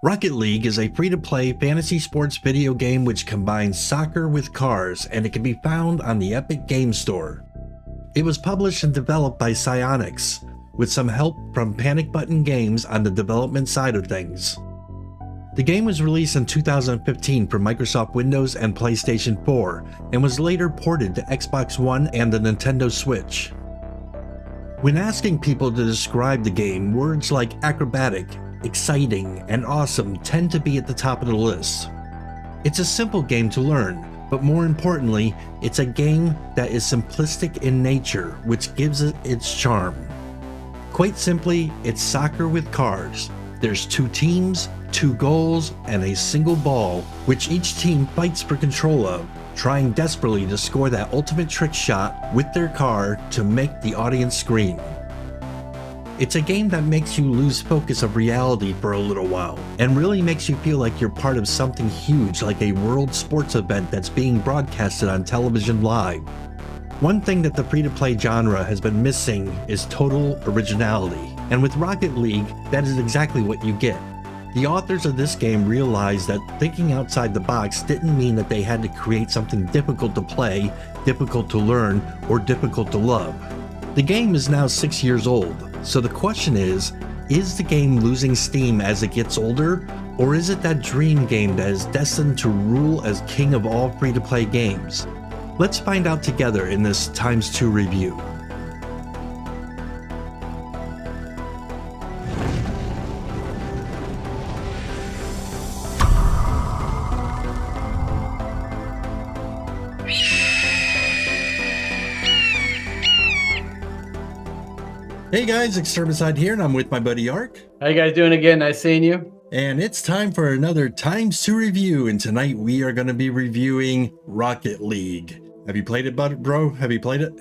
Rocket League is a free-to-play fantasy sports video game which combines soccer with cars, and it can be found on the Epic Game Store. It was published and developed by Psyonix, with some help from Panic Button Games on the development side of things. The game was released in 2015 for Microsoft Windows and PlayStation 4, and was later ported to Xbox One and the Nintendo Switch. When asking people to describe the game, words like acrobatic, exciting, and awesome tend to be at the top of the list. It's a simple game to learn, but more importantly, it's a game that is simplistic in nature, which gives it its charm. Quite simply, it's soccer with cars. There's 2 teams, 2 goals, and a single ball, which each team fights for control of, trying desperately to score that ultimate trick shot with their car to make the audience scream. It's a game that makes you lose focus of reality for a little while, and really makes you feel like you're part of something huge, like a world sports event that's being broadcasted on television live. One thing that the free-to-play genre has been missing is total originality, and with Rocket League, that is exactly what you get. The authors of this game realized that thinking outside the box didn't mean that they had to create something difficult to play, difficult to learn, or difficult to love. The game is now 6 years old, so the question is the game losing steam as it gets older, or is it that dream game that is destined to rule as king of all free-to-play games? Let's find out together in this ×2 review. Hey guys, Extermicide here, and I'm with my buddy Ark. How you guys doing again? Nice seeing you. And it's time for another ×2 review, and tonight we are going to be reviewing Rocket League. Have you played it, bro? Have you played it?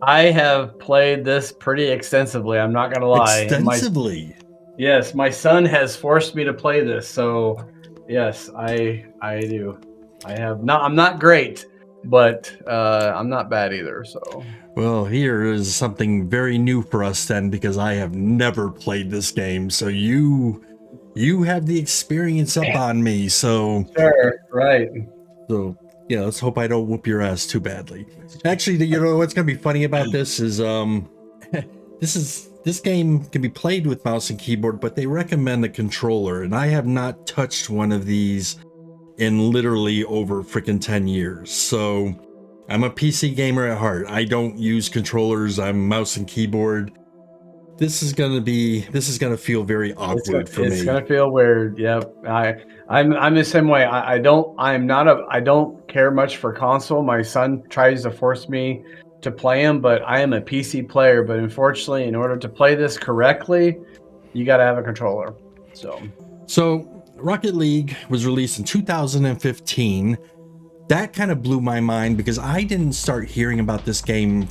I have played this pretty extensively, I'm not going to lie. Extensively? Yes, my son has forced me to play this, so yes, I do. I'm not great, but I'm not bad either, so... Well, here is something very new for us then, because I have never played this game. So you have the experience up on me. So sure, right. So yeah, let's hope I don't whoop your ass too badly. Actually, you know what's gonna be funny about this is this game can be played with mouse and keyboard, but they recommend a controller, and I have not touched one of these in literally over freaking 10 years. So I'm a PC gamer at heart. I don't use controllers. I'm mouse and keyboard. This is gonna feel very awkward for me. It's gonna feel weird. Yep. I'm the same way. I don't care much for console. My son tries to force me to play him, but I am a PC player. But unfortunately, in order to play this correctly, you got to have a controller. So Rocket League was released in 2015. That kind of blew my mind because I didn't start hearing about this game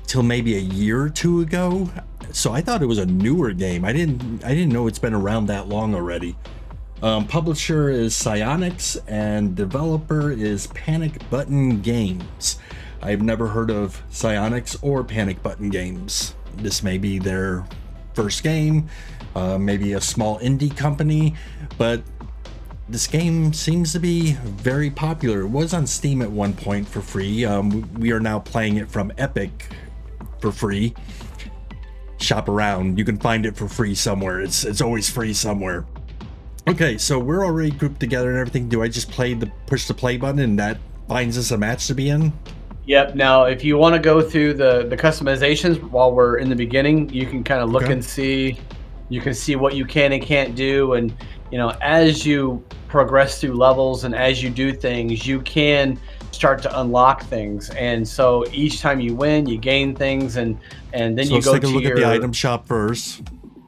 till maybe a year or 2 ago. So I thought it was a newer game. I didn't know it's been around that long already. Publisher is Psyonix and developer is Panic Button Games. I've never heard of Psyonix or Panic Button Games. This may be their first game, maybe a small indie company, but this game seems to be very popular. It was on Steam at one point for free. We are now playing it from Epic for free. Shop around, you can find it for free somewhere. It's always free somewhere. Okay, so we're already grouped together and everything. Do I just push the play button and that finds us a match to be in? Yep. Now, if you want to go through the customizations while we're in the beginning, you can kind of look and see. You can see what you can and can't do, and you know, as you progress through levels and as you do things, you can start to unlock things. And so each time you win, you gain things, and then so you go take a look at the item shop first.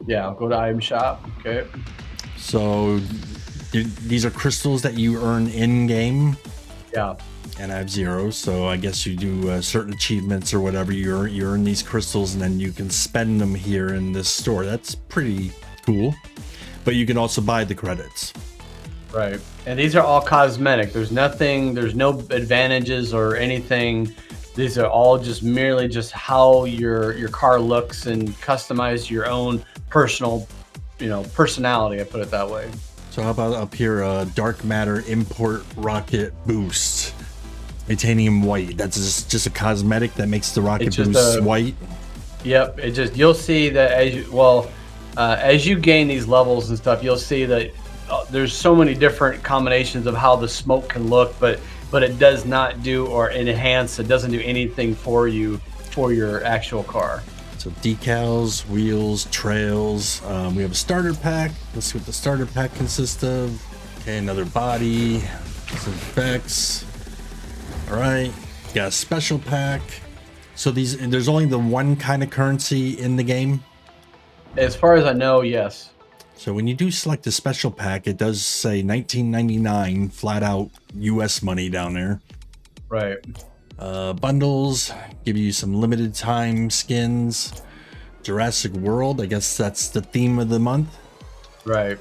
Yeah, I'll go to item shop. Okay. So these are crystals that you earn in game. Yeah. And I have 0, so I guess you do certain achievements or whatever. You earn these crystals, and then you can spend them here in this store. That's pretty cool. But you can also buy the credits. Right. And these are all cosmetic. There's no advantages or anything. These are all just merely just how your car looks, and customize your own personal personality. I put it that way. So how about up here, dark matter import rocket boost, titanium white. That's just a cosmetic that makes the rocket boost white. Yep, you'll see that as you gain these levels and stuff, you'll see that there's so many different combinations of how the smoke can look, but it does not do or enhance. It doesn't do anything for you for your actual car. So decals, wheels, trails. We have a starter pack. Let's see what the starter pack consists of. Okay, another body, some effects. All right, got a special pack. So there's only the one kind of currency in the game? As far as I know, yes. So when you do select a special pack, it does say $19.99 flat out US money down there. Right. Bundles give you some limited time skins. Jurassic World, I guess that's the theme of the month. Right.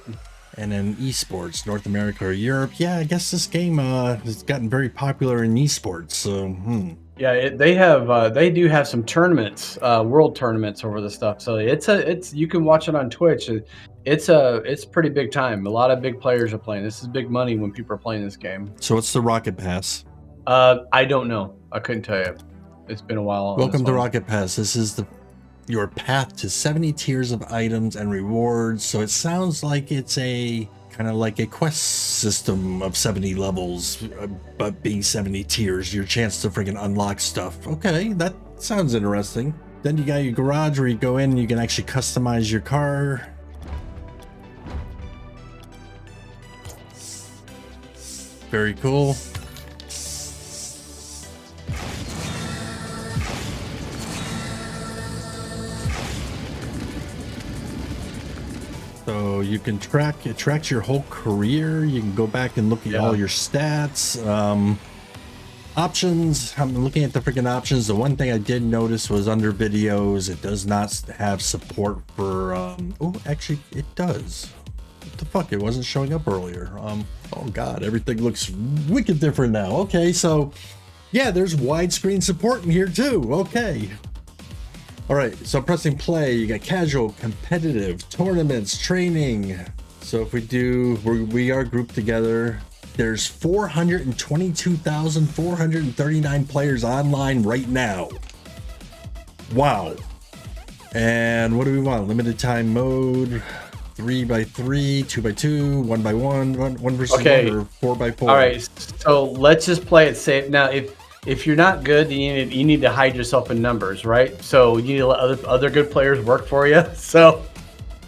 And then esports, North America or Europe. Yeah, I guess this game has gotten very popular in esports. So, Yeah, they do have some tournaments, world tournaments over the stuff. So it's you can watch it on Twitch. It's pretty big time. A lot of big players are playing. This is big money when people are playing this game. So what's the Rocket Pass? I don't know. I couldn't tell you. It's been a while. Welcome to Rocket Pass. This is your path to 70 tiers of items and rewards. So it sounds like it's a kind of like a quest system of 70 levels, but being 70 tiers, your chance to freaking unlock stuff. Okay, that sounds interesting. Then you got your garage where you go in and you can actually customize your car. Very cool. So you can it tracks your whole career. You can go back and look at all your stats. Options, I'm looking at the freaking options. The one thing I did notice was under videos, it does not have support for, oh, actually it does. What the fuck, it wasn't showing up earlier. Oh God, everything looks wicked different now. Okay, so yeah, there's widescreen support in here too. Okay. All right, so pressing play, you got casual, competitive, tournaments, training. So if we are grouped together, there's 422,439 players online right now. Wow. And what do we want? Limited time mode, 3x3, 2x2, 1x1, one versus one, or 4x4. All right, so let's just play it safe. Now, if you're not good, you need to hide yourself in numbers, right? So you need to let other good players work for you. So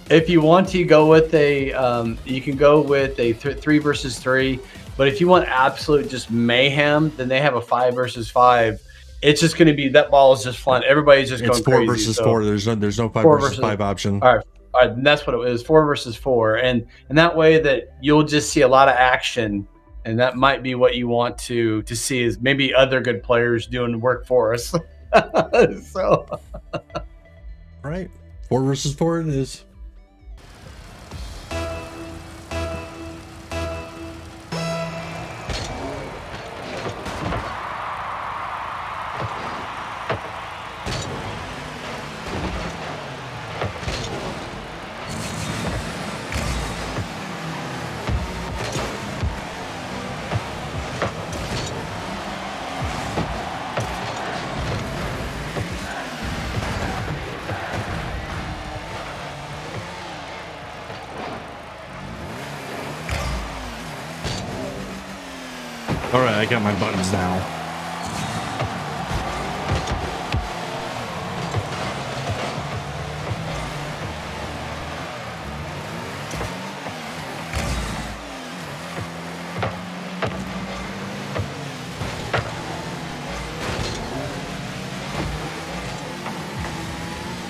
if you want to go with you can go with a 3 versus 3. But if you want absolute just mayhem, then they have a 5 versus 5. It's just going to be that ball is just flying. Everybody's just going crazy. It's 4 versus 4. There's no 5 versus 5 option. All right, and that's what it was, 4 versus 4, and that way that you'll just see a lot of action. And that might be what you want to see is maybe other good players doing work for us. So, right, 4 versus 4 it is. All right, I got my buttons now.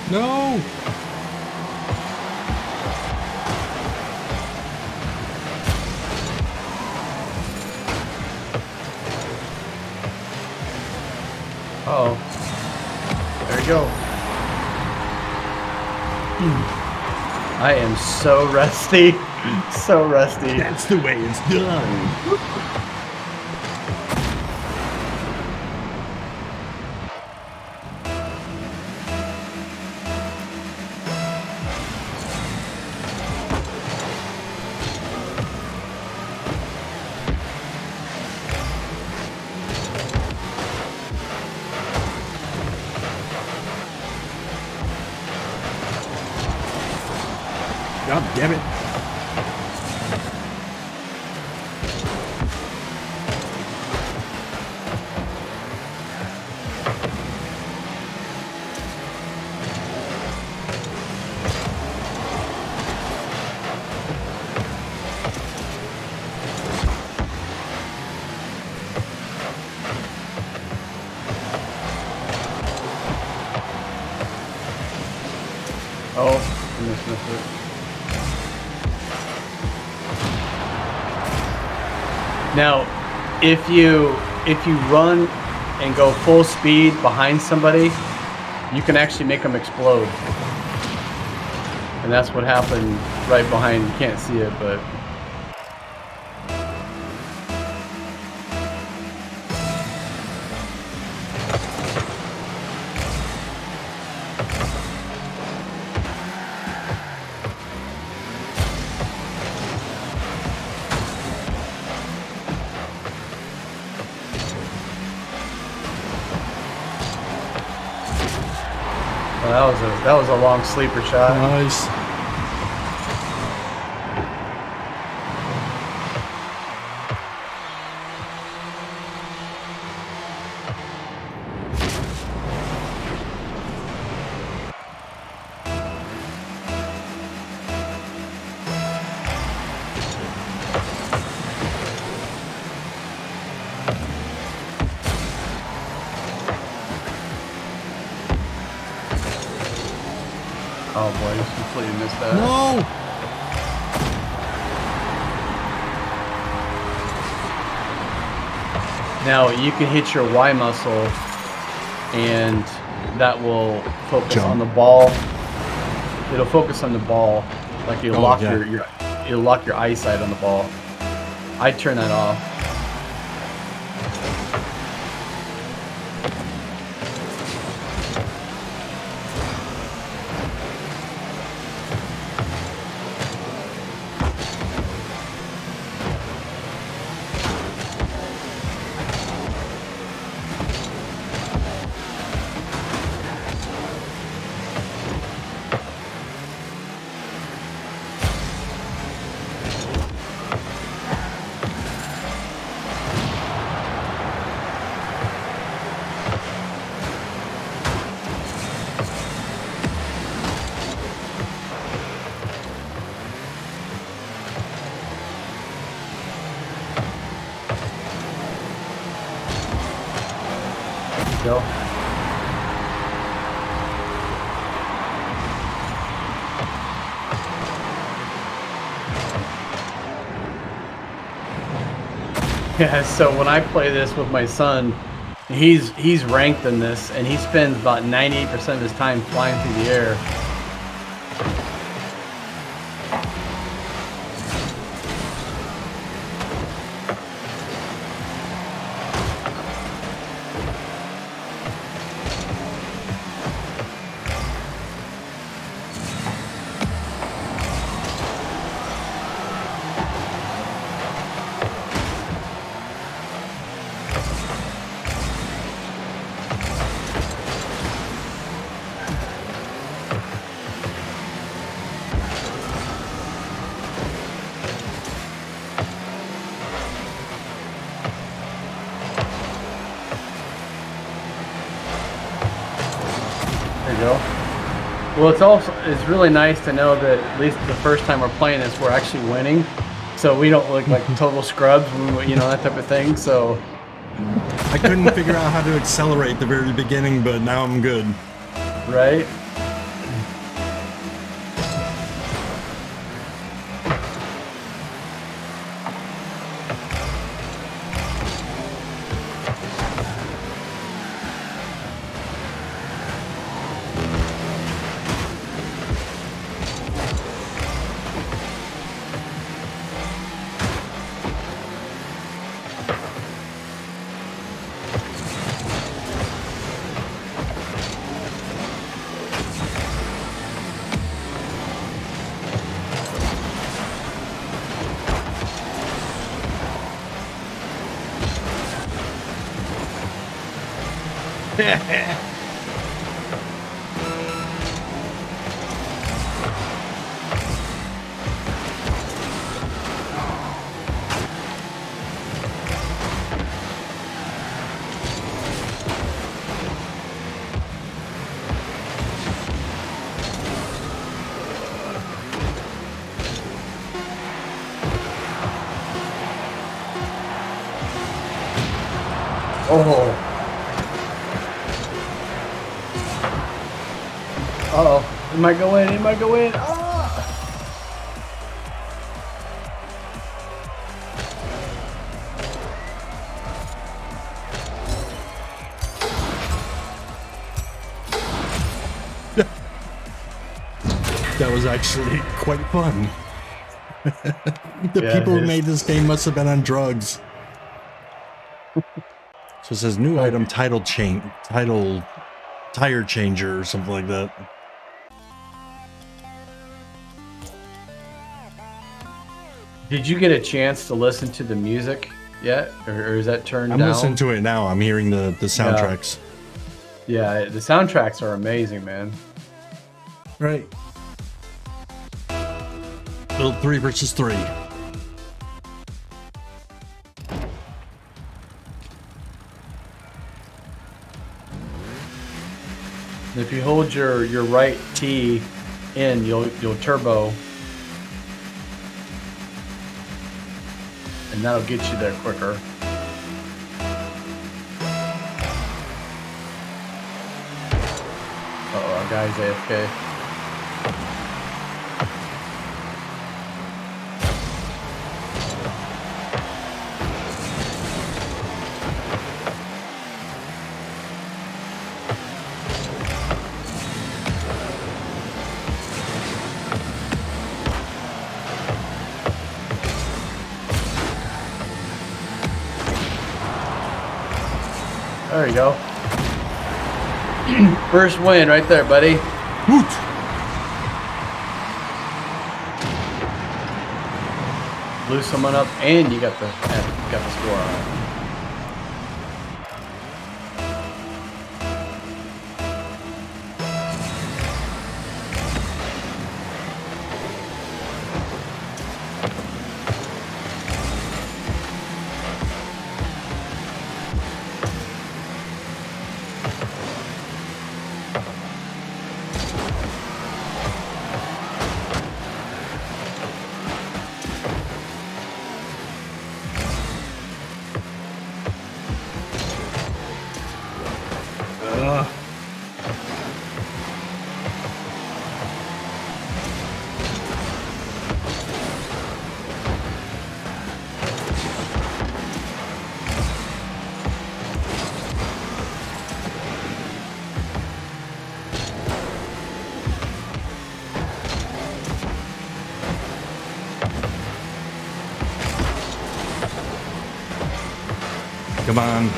No! Uh-oh. There you go. I am so rusty. So rusty. That's the way it's done. God damn it. Oh, I missed it. Now, if you run and go full speed behind somebody, you can actually make them explode. And that's what happened right behind. You can't see it, but well, that was a long sleeper shot. Nice. Oh boy, I just completely missed that. No! Now you can hit your Y muscle, and that will focus on the ball. It'll focus on the ball, like you'll lock you'll lock your eyesight on the ball. I'd turn that off. Go. Yeah, so when I play this with my son, he's ranked in this, and he spends about 98% of his time flying through the air. There you go. Well, it's really nice to know that at least the first time we're playing this, we're actually winning, so we don't look like total scrubs, you know, that type of thing. So I couldn't figure out how to accelerate at the very beginning, but now I'm good. right. Oh. Uh-oh. It might go in. It might go in. Ah. That was actually quite fun. The people who made this game must have been on drugs. So it says new item title tire changer or something like that. Did you get a chance to listen to the music yet, or is that turned down? I'm listening to it now. I'm hearing the soundtracks. Yeah, the soundtracks are amazing, man. Right. Build 3 versus 3. If you hold your right T in, you'll turbo, and that'll get you there quicker. Uh-oh, our guy's AFK. There you go. First win right there, buddy. Woot! Blew someone up, and you got the score on it. Come on.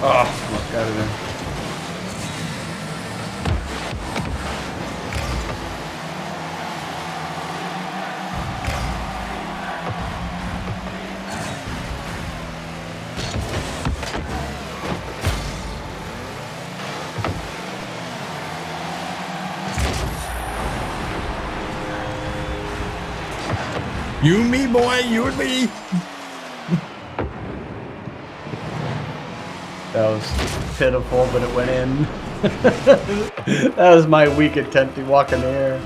Oh, almost got it in. You and me, boy, you and me. That was pitiful, but it went in. That was my weak attempt to walk in the air.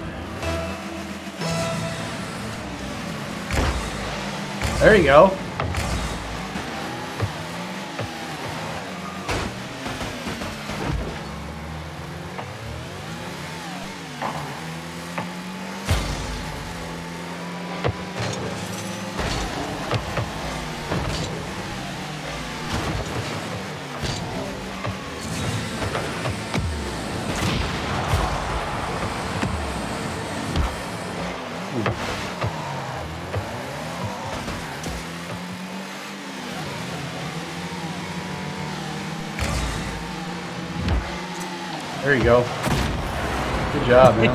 There you go. There you go. Good job, man.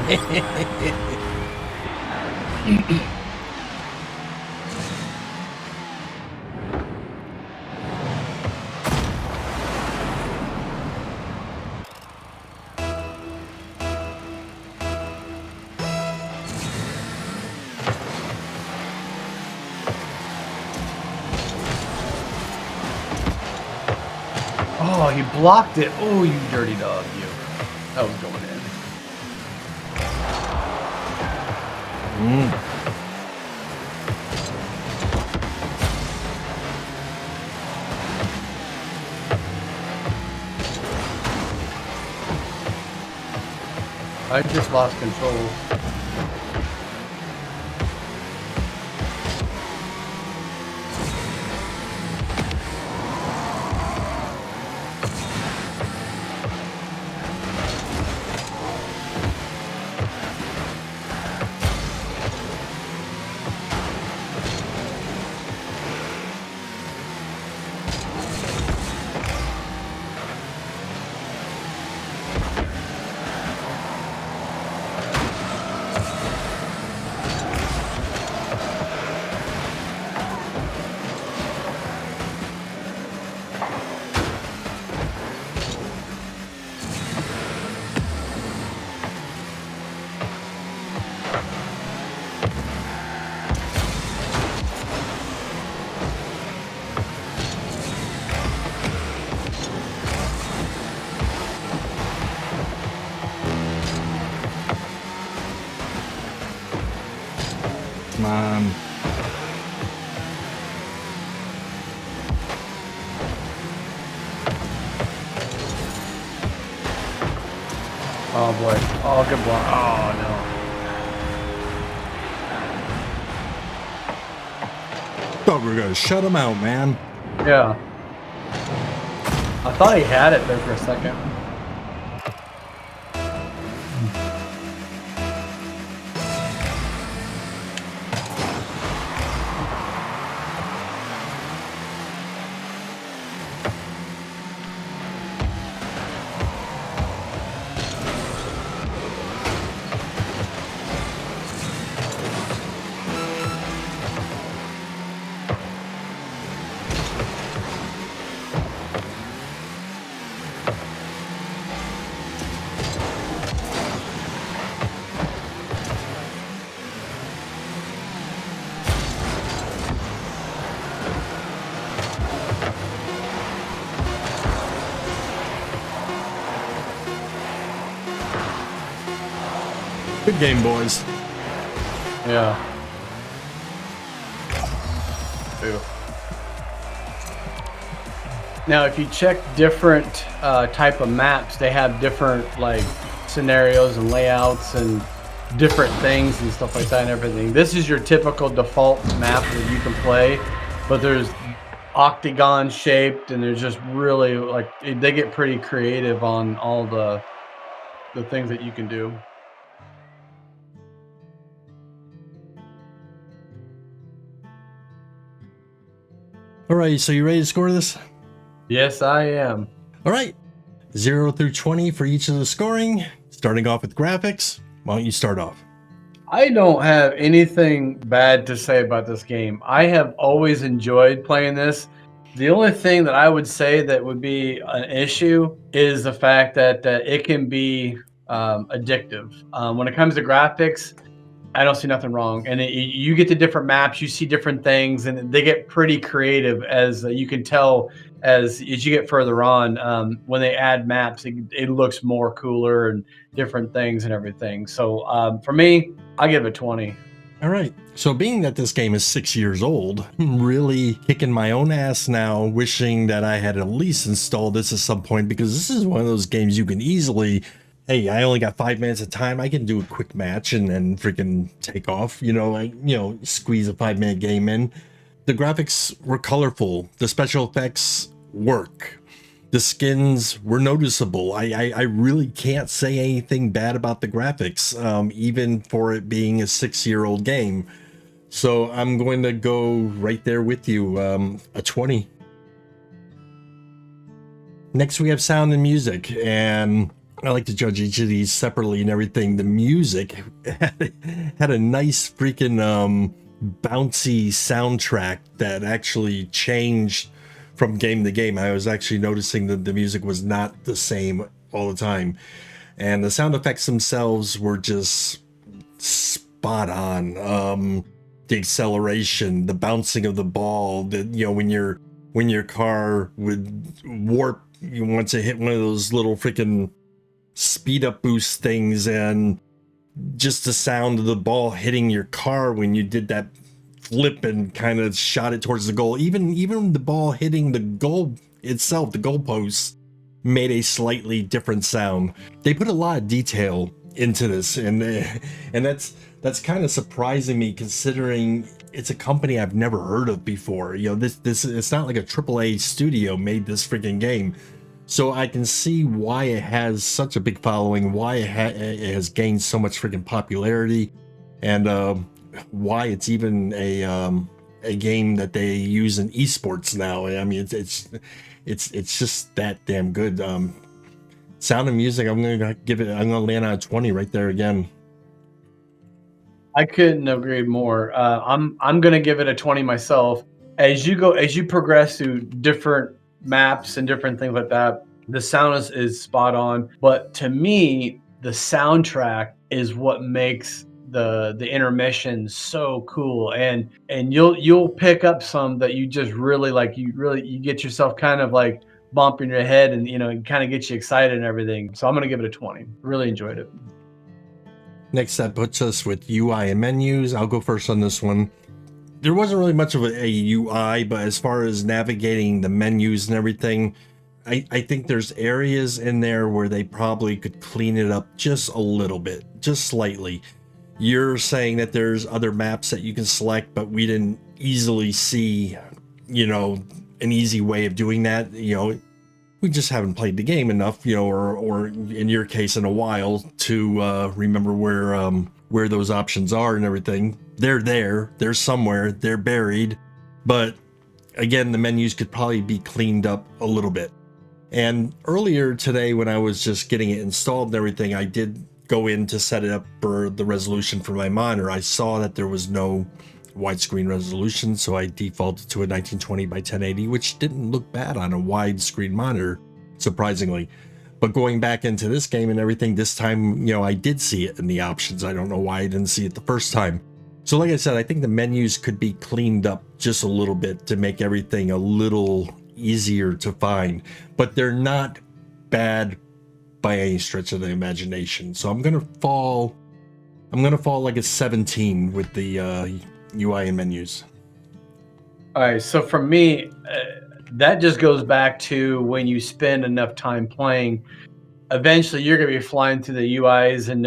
Oh, he blocked it. Oh, you dirty dog, you. That was going in. I just lost control. Come on. Oh boy. Oh, good block. Oh Thought we were gonna shut him out, man. no. Yeah. I thought he had it there for a second. Good game, boys. Yeah. Ew. Now, if you check different type of maps, they have different like scenarios and layouts and different things and stuff like that and everything. This is your typical default map that you can play, but there's octagon shaped and there's just really like they get pretty creative on all the things that you can do. All right, so you ready to score this? Yes, I am. All right, 0 through 20 for each of the scoring. Starting off with graphics, why don't you start off? I don't have anything bad to say about this game. I have always enjoyed playing this. The only thing that I would say that would be an issue is the fact that it can be addictive. When it comes to graphics, I don't see nothing wrong. And you get to different maps, you see different things, and they get pretty creative as you can tell as you get further on. When they add maps, it looks more cooler and different things and everything. So for me, I give it 20. All right, so being that this game is 6 years old, I'm really kicking my own ass now, wishing that I had at least installed this at some point, because this is one of those games you can easily, hey, I only got 5 minutes of time, I can do a quick match and then freaking take off, squeeze a 5-minute game in. The graphics were colorful, the special effects work, the skins were noticeable. I really can't say anything bad about the graphics, even for it being a 6-year-old game. So I'm going to go right there with you, a 20. Next we have sound and music, and I like to judge each of these separately and everything. The music had a nice freaking bouncy soundtrack that actually changed from game to game. I was actually noticing that the music was not the same all the time, and the sound effects themselves were just spot on. The acceleration, the bouncing of the ball, when your car would warp you want to hit one of those little freaking speed up boost things, and just the sound of the ball hitting your car when you did that flip and kind of shot it towards the goal. Even the ball hitting the goal itself, the goalpost, made a slightly different sound. They put a lot of detail into this, and that's kind of surprising me, considering it's a company I've never heard of before. You know, this it's not like a AAA studio made this freaking game. So I can see why it has such a big following, why it has gained so much freaking popularity, and why it's even a game that they use in esports now. I mean, it's just that damn good. Sound and music, I'm gonna land on a 20 right there again. I couldn't agree more. I'm gonna give it a 20 myself. As you progress through different maps and different things like that, the sound is spot on. But to me, the soundtrack is what makes the intermission so cool. And you'll pick up some that you just really like. You get yourself kind of like bumping your head, and it kind of gets you excited and everything. So I'm gonna give it a 20. Really enjoyed it. Next, that puts us with UI and menus. I'll go first on this one. There wasn't really much of a UI, but as far as navigating the menus and everything, I think there's areas in there where they probably could clean it up just a little bit, just slightly. You're saying that there's other maps that you can select, but we didn't easily see, an easy way of doing that. We just haven't played the game enough, or in your case, in a while, to remember where those options are and everything. They're somewhere, they're buried, but again, the menus could probably be cleaned up a little bit. And earlier today, when I was just getting it installed and everything, I did go in to set it up for the resolution for my monitor. I saw that there was no widescreen resolution, so I defaulted to a 1920 by 1080, which didn't look bad on a widescreen monitor, surprisingly. But going back into this game and everything, this time, I did see it in the options. I don't know why I didn't see it the first time. So like I said, I think the menus could be cleaned up just a little bit to make everything a little easier to find, but they're not bad by any stretch of the imagination. So I'm gonna fall like a 17 with the UI and menus. All right, so for me, that just goes back to when you spend enough time playing, eventually you're going to be flying through the UIs and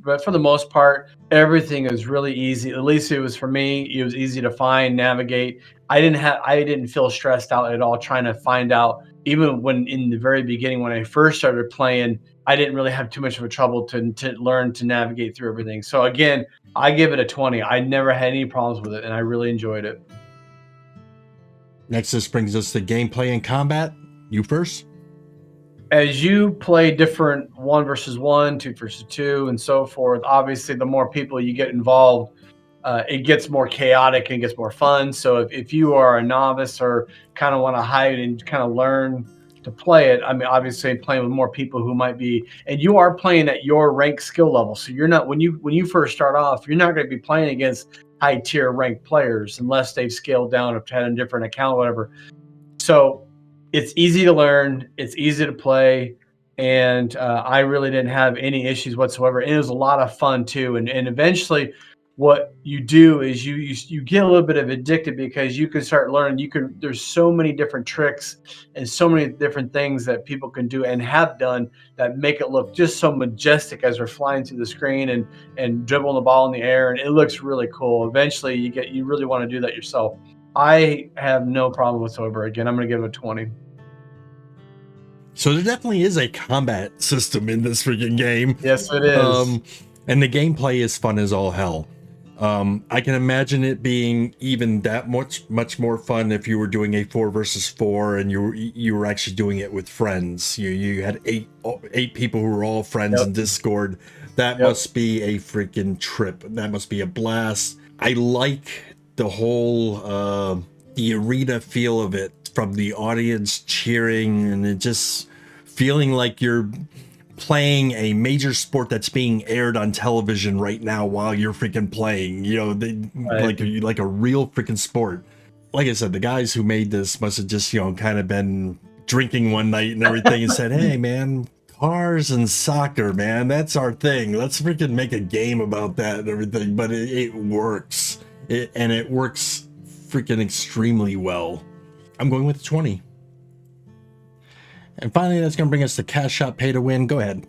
but for the most part, everything is really easy. At least it was for me. It was easy to find, navigate. I didn't feel stressed out at all trying to find out. Even when in the very beginning, when I first started playing, I didn't really have too much of a trouble to learn to navigate through everything. So again, I give it a 20. I never had any problems with it, and I really enjoyed it. Next, this brings us to gameplay and combat. You first. As you play different 1 versus 1, 2 versus 2, and so forth, obviously the more people you get involved, it gets more chaotic and gets more fun. So if you are a novice or kind of want to hide and kind of learn to play it, I mean, obviously playing with more people who might be, and you are playing at your rank skill level. So you're not, when you first start off, you're not going to be playing against high tier ranked players unless they've scaled down or had a different account or whatever. So it's easy to learn, it's easy to play, and I really didn't have any issues whatsoever. And it was a lot of fun too. And eventually, what you do is you get a little bit of addicted because you can start learning. There's so many different tricks and so many different things that people can do and have done that make it look just so majestic as they're flying through the screen and dribbling the ball in the air, and it looks really cool. Eventually, you really want to do that yourself. I have no problem whatsoever. Again, I'm going to give it a 20. So there definitely is a combat system in this freaking game. Yes, it is. And the gameplay is fun as all hell. I can imagine it being even that much more fun if you were doing a 4 versus 4 and you were actually doing it with friends. You had eight people who were all friends in Discord. That must be a freaking trip. That must be a blast. I like the whole the arena feel of it, from the audience cheering and it just feeling like you're playing a major sport that's being aired on television right now while you're freaking playing, like a real freaking sport. Like I said, the guys who made this must have just, kind of been drinking one night and everything and said, hey man, cars and soccer, man, that's our thing. Let's freaking make a game about that and everything. But it works. And it works freaking extremely well. I'm going with 20. And finally, that's going to bring us to Cash Shop Pay to Win. Go ahead.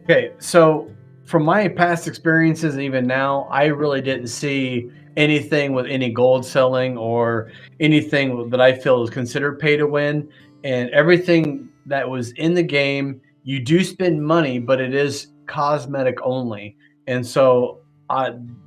Okay, so from my past experiences and even now, I really didn't see anything with any gold selling or anything that I feel is considered pay to win. And everything that was in the game, you do spend money, but it is cosmetic only. And so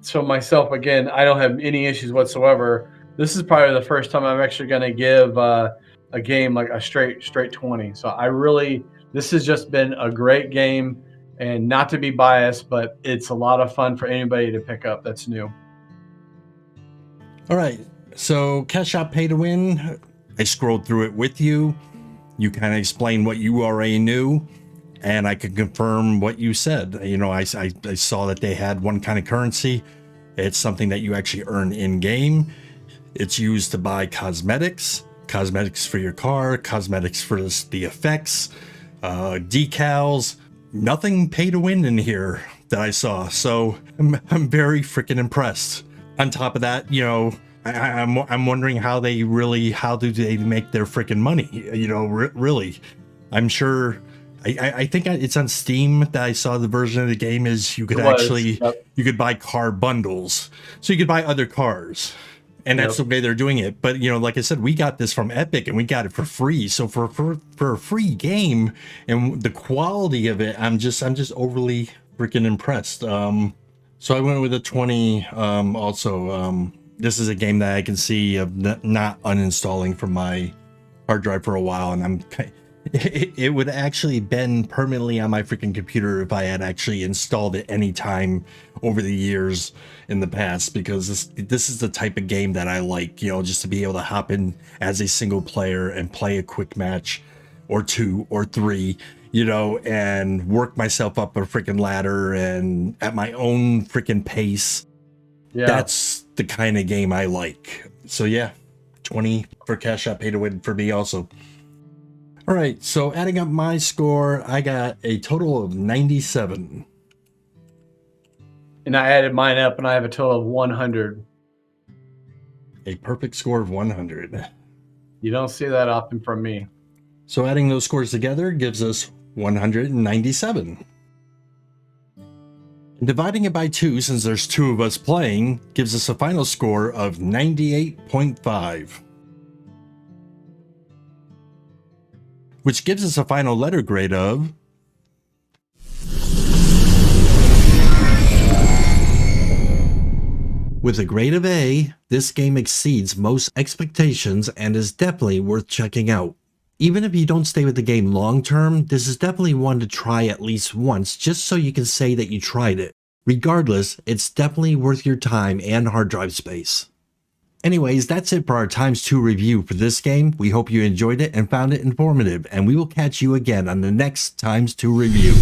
so myself, again, I don't have any issues whatsoever. This is probably the first time I'm actually going to give a game like a straight 20. So this has just been a great game. And not to be biased, but it's a lot of fun for anybody to pick up that's new. All right, so Cash Shop Pay to Win, I scrolled through it with you. You kind of explained what you already knew, and I could confirm what you said. You know, I saw that they had one kind of currency. It's something that you actually earn in-game. It's used to buy cosmetics for your car, cosmetics for the effects, decals. Nothing pay to win in here that I saw, so I'm very freaking impressed. On top of that, you know, I'm wondering how do they make their freaking money? You know, really, I'm sure. I think it's on Steam that I saw the version of the game is you could you could buy car bundles, so you could buy other cars. And that's the way they're doing it. But, you know, like I said, we got this from Epic and we got it for free. So for a free game and the quality of it, I'm just overly freaking impressed. So I went with a 20. Also, this is a game that I can see of not uninstalling from my hard drive for a while. And it would actually been permanently on my freaking computer if I had actually installed it any time over the years in the past, because this is the type of game that I like, you know, just to be able to hop in as a single player and play a quick match or 2 or 3, you know, and work myself up a freaking ladder and at my own freaking pace. Yeah. That's the kind of game I like. So yeah, 20 for Cash Shop Pay to Win for me also. All right, so adding up my score, I got a total of 97. And I added mine up and I have a total of 100. A perfect score of 100. You don't see that often from me. So adding those scores together gives us 197. And dividing it by 2, since there's 2 of us playing, gives us a final score of 98.5. Which gives us a final letter grade of with a grade of A. This game exceeds most expectations and is definitely worth checking out. Even if you don't stay with the game long term, this is definitely one to try at least once just so you can say that you tried it. Regardless, it's definitely worth your time and hard drive space. Anyways, that's it for our ×2 review for this game. We hope you enjoyed it and found it informative, and we will catch you again on the next ×2 review.